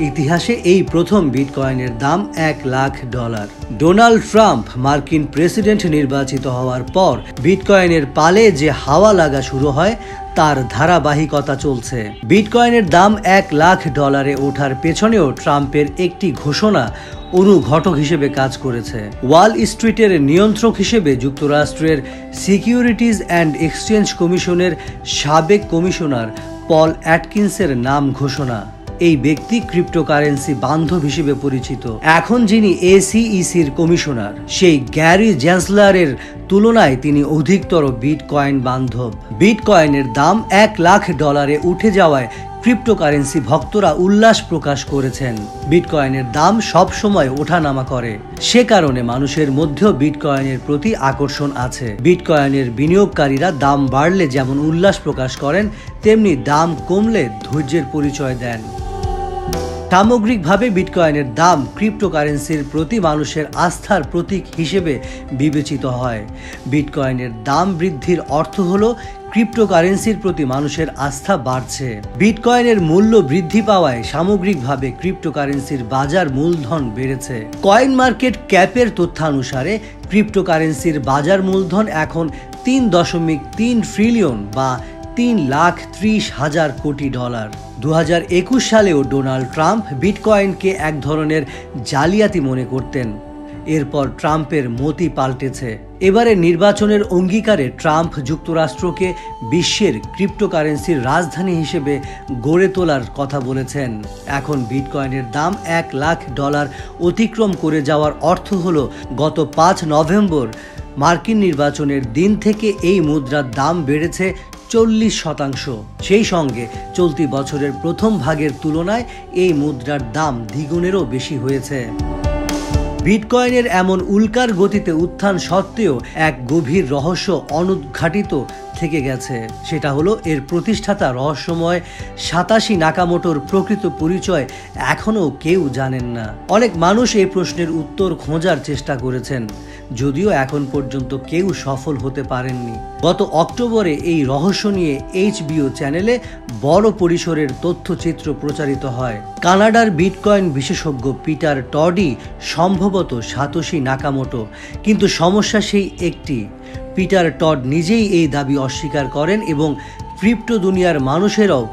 ইতিহাসে এই প্রথম বিটকয়েনের দাম $1,00,000। ডোনাল্ড ট্রাম্প মার্কিন প্রেসিডেন্ট নির্বাচিত হওয়ার পর বিটকয়েনের পালে যে হাওয়া লাগা শুরু হয় তার ধারাবাহিকতা চলছে। বিটকয়েনের দাম $1,00,000 ওঠার পেছনেও ট্রাম্পের একটি ঘোষণা অনুঘটক হিসেবে কাজ করেছে। ওয়াল স্ট্রিটের নিয়ন্ত্রক হিসেবে যুক্তরাষ্ট্রের সিকিউরিটিজ অ্যান্ড এক্সচেঞ্জ কমিশনের সাবেক কমিশনার পল অ্যাটকিন্সের নাম ঘোষণা। এই ব্যক্তি ক্রিপ্টোকারেন্সি বান্ধব হিসেবে পরিচিত। এখন যিনি এসইসির কমিশনার, সেই গ্যারি জ্যান্সলারের তুলনায় তিনি অধিকতর বিটকয়েন বান্ধব। বিটকয়েনের দাম $1,00,000 উঠে যাওয়ায় ক্রিপ্টোকারেন্সি ভক্তরা উল্লাস প্রকাশ করেছেন। বিটকয়েনের দাম সব সময় ওঠানামা করে, সে কারণে মানুষের মধ্যেও বিটকয়েনের প্রতি আকর্ষণ আছে। বিটকয়েনের বিনিয়োগকারীরা দাম বাড়লে যেমন উল্লাস প্রকাশ করেন, তেমনি দাম কমলে ধৈর্যের পরিচয় দেন। সামগ্রিকভাবে বিটকয়েনের দাম ক্রিপ্টোকারেন্সির প্রতি মানুষের আস্থার প্রতীক হিসেবে বিবেচিত হয়। বিটকয়েনের দাম বৃদ্ধির অর্থ হলো ক্রিপ্টোকারেন্সির প্রতি মানুষের আস্থা বাড়ছে। বিটকয়েনের মূল্য বৃদ্ধি পাওয়ায় সামগ্রিকভাবে ক্রিপ্টোকারেন্সির বাজার মূলধন বেড়েছে। কয়েন মার্কেট ক্যাপের তথ্যানুসারে ক্রিপ্টোকারেন্সির বাজার মূলধন এখন $3.3 ট্রিলিয়ন বা $3,30,000 কোটি। 2021 সালেও ডোনাল্ড ট্রাম্প বিটকয়েনকে এক ধরনের জালিয়াতি মনে করতেন। এরপর ট্রাম্পের মতি পাল্টেছে। এবারে নির্বাচনের অঙ্গীকারে ট্রাম্প যুক্তরাষ্ট্রকে বিশ্বের ক্রিপ্টোকারেন্সির রাজধানী হিসেবে গড়ে তোলার কথা বলেছেন। এখন বিটকয়েনের দাম $1,00,000 অতিক্রম করে যাওয়ার অর্থ হলো গত 5 নভেম্বর মার্কিন নির্বাচনের দিন থেকে এই মুদ্রার দাম বেড়েছে 40%। সেই সঙ্গে চলতি বছরের প্রথম ভাগের তুলনায় এই মুদ্রার দাম দ্বিগুণেরও বেশি হয়েছে। বিটকয়েনের এমন উল্কার গতিতে উত্থান সত্ত্বেও এক গভীর রহস্য অনুদ্ঘাটিত থেকে গেছে। সেটা হলো এর প্রতিষ্ঠাতা রহস্যময় সাতোশি নাকামোটোর প্রকৃত পরিচয় এখনও কেউ জানেন না। অনেক মানুষ এই প্রশ্নের উত্তর খোঁজার চেষ্টা করেছেন, যদিও এখন পর্যন্ত কেউ সফল হতে পারেননি। গত অক্টোবরে এই রহস্য নিয়ে HBO চ্যানেলে বড় পরিসরের তথ্যচিত্র প্রচারিত হয়। কানাডার বিটকয়েন বিশেষজ্ঞ পিটার টডি সম্ভবত সাতোশি নাকামোটো, কিন্তু সমস্যা সেই একটি, পিটার টড নিজেই এই দাবি অস্বীকার করেন এবং ক্রিপ্টো দুনিয়ার মানুষেরাও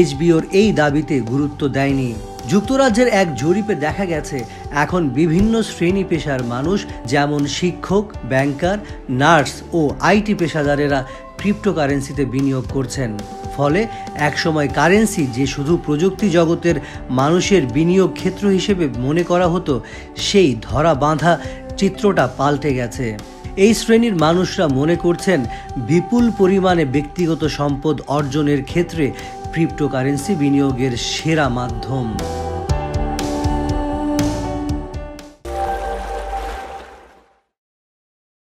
HBOর এই দাবিতে গুরুত্ব দেয়নি। যুক্তরাজ্যের এক জরিপে দেখা গেছে এখন বিভিন্ন শ্রেণী পেশার মানুষ, যেমন শিক্ষক, ব্যাংকার, নার্স ও IT পেশাদারেরা ক্রিপ্টোকারেন্সিতে বিনিয়োগ করছেন। ফলে একসময় কারেন্সি যে শুধু প্রযুক্তি জগতের মানুষের বিনিয়োগ ক্ষেত্র হিসেবে মনে করা হতো, সেই ধরা বাঁধা চিত্রটা পাল্টে গেছে। এই শ্রেণীর মানুষরা মনে করছেন বিপুল পরিমাণে ব্যক্তিগত সম্পদ অর্জনের ক্ষেত্রে ক্রিপ্টোকারেন্সি বিনিয়োগের সেরা মাধ্যম।